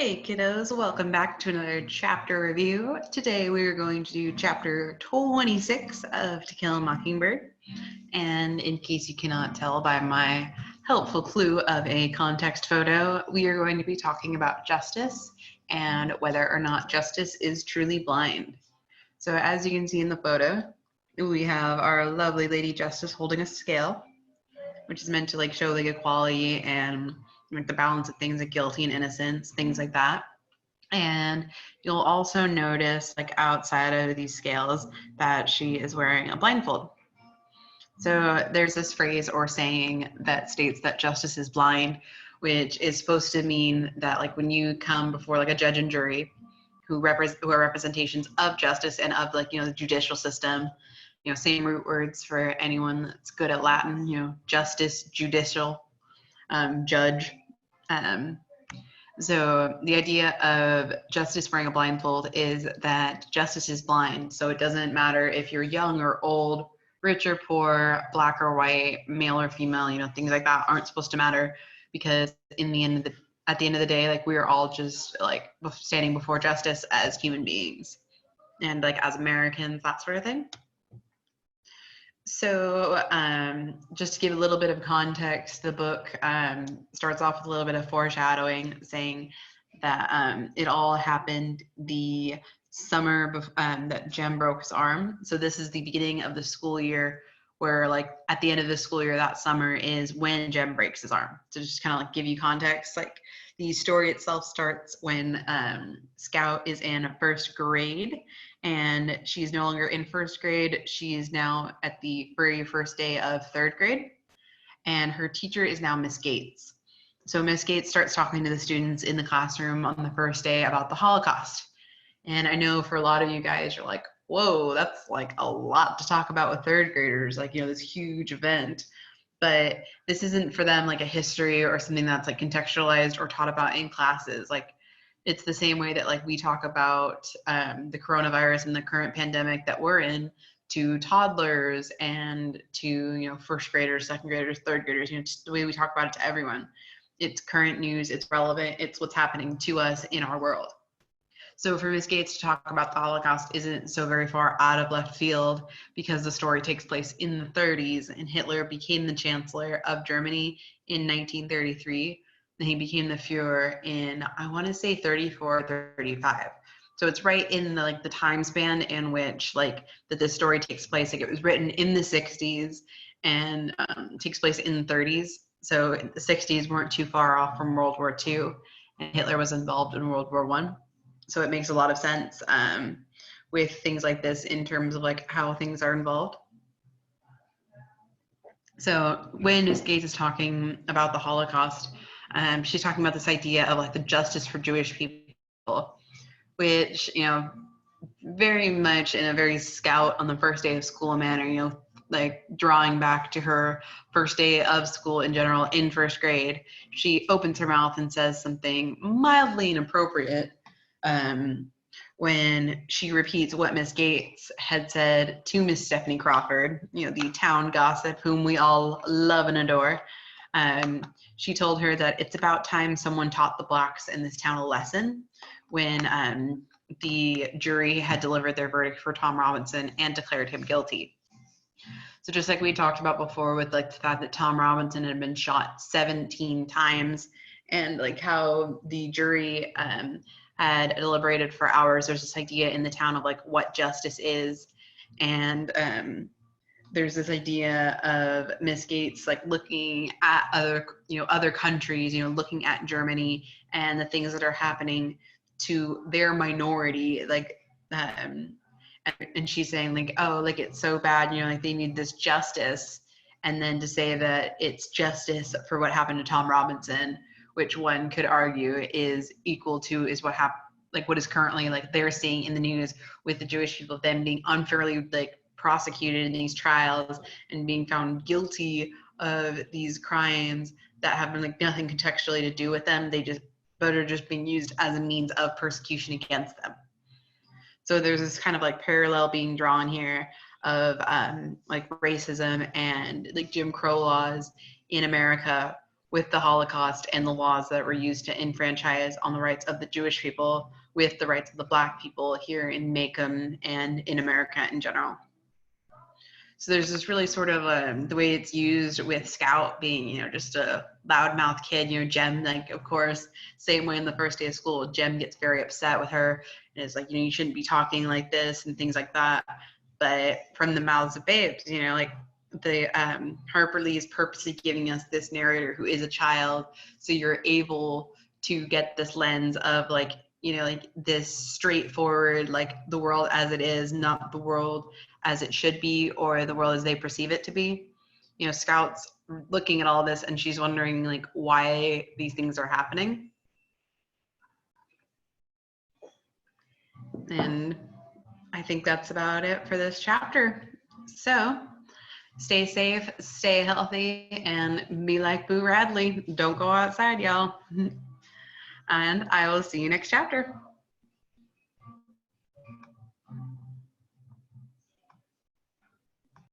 Hey kiddos, welcome back to another chapter review. Today we are going to do chapter 26 of To Kill a Mockingbird. And in case you cannot tell by my helpful clue of a context photo, we are going to be talking about justice and whether or not justice is truly blind. So as you can see in the photo, we have our lovely Lady Justice holding a scale, which is meant to like show like equality and like the balance of things like guilty and innocence, things like that. And you'll also notice like outside of these scales that she is wearing a blindfold. So there's this phrase or saying that states that justice is blind, which is supposed to mean that like when you come before like a judge and jury who are representations of justice and of like, the judicial system, same root words for anyone that's good at Latin, justice, judicial, judge. So the idea of justice wearing a blindfold is that justice is blind. So it doesn't matter if you're young or old, rich or poor, black or white, male or female, things like that aren't supposed to matter, because at the end of the day, like we're all just like standing before justice as human beings and like as Americans, that sort of thing. So just to give a little bit of context, the book starts off with a little bit of foreshadowing, saying that it all happened the summer that Jem broke his arm. So this is the beginning of the school year, where like at the end of the school year that summer is when Jem breaks his arm. So just kind of like give you context, like the story itself starts when Scout is in first grade, and she's no longer in first grade. She is now at the very first day of third grade, and her teacher is now Miss Gates. So Miss Gates starts talking to the students in the classroom on the first day about the Holocaust. And I know for a lot of you guys, you're like, whoa, that's like a lot to talk about with third graders, like, this huge event. But this isn't for them like a history or something that's like contextualized or taught about in classes. Like, it's the same way that like we talk about the coronavirus and the current pandemic that we're in to toddlers and to first graders, second graders, third graders, just the way we talk about it to everyone. It's current news, it's relevant, it's what's happening to us in our world. So for Ms. Gates to talk about the Holocaust isn't so very far out of left field, because the story takes place in the 30s and Hitler became the Chancellor of Germany in 1933. And he became the Fuhrer in, I want to say 34, 35. So it's right in the time span in which like that this story takes place. Like it was written in the 60s and takes place in the 30s. So the 60s weren't too far off from World War II, and Hitler was involved in World War I. So it makes a lot of sense with things like this in terms of like how things are involved. So when Ms. Gates is talking about the Holocaust, she's talking about this idea of like the justice for Jewish people, which, very much in a very Scout on the first day of school manner, like drawing back to her first day of school in general in first grade. She opens her mouth and says something mildly inappropriate when she repeats what Miss Gates had said to Miss Stephanie Crawford, the town gossip whom we all love and adore. She told her that it's about time someone taught the blacks in this town a lesson, when the jury had delivered their verdict for Tom Robinson and declared him guilty. So just like we talked about before with like the fact that Tom Robinson had been shot 17 times and like how the jury had deliberated for hours, there's this idea in the town of like what justice is. And there's this idea of Miss Gates like looking at other countries, looking at Germany and the things that are happening to their minority, like and she's saying like, oh, like it's so bad, like they need this justice. And then to say that it's justice for what happened to Tom Robinson, which one could argue is equal to is what happened, like what is currently like they're seeing in the news with the Jewish people, them being unfairly like prosecuted in these trials and being found guilty of these crimes that have like nothing contextually to do with them. But are just being used as a means of persecution against them. So there's this kind of like parallel being drawn here of like racism and like Jim Crow laws in America, with the Holocaust and the laws that were used to enfranchise on the rights of the Jewish people with the rights of the Black people here in Macomb and in America in general. So there's this really sort of the way it's used with Scout being, you know, just a loudmouth kid, you know, Jem, like, of course, same way in the first day of school, Jem gets very upset with her and is like, you know, you shouldn't be talking like this and things like that. But from the mouths of babes, you know, like the Harper Lee is purposely giving us this narrator who is a child, so you're able to get this lens of like, you know, like this straightforward, like the world as it is, not the world as it should be or the world as they perceive it to be. You know, Scout's looking at all this and she's wondering like why these things are happening. And I think that's about it for this chapter. So stay safe, stay healthy, and be like Boo Radley. Don't go outside, y'all. And I will see you next chapter.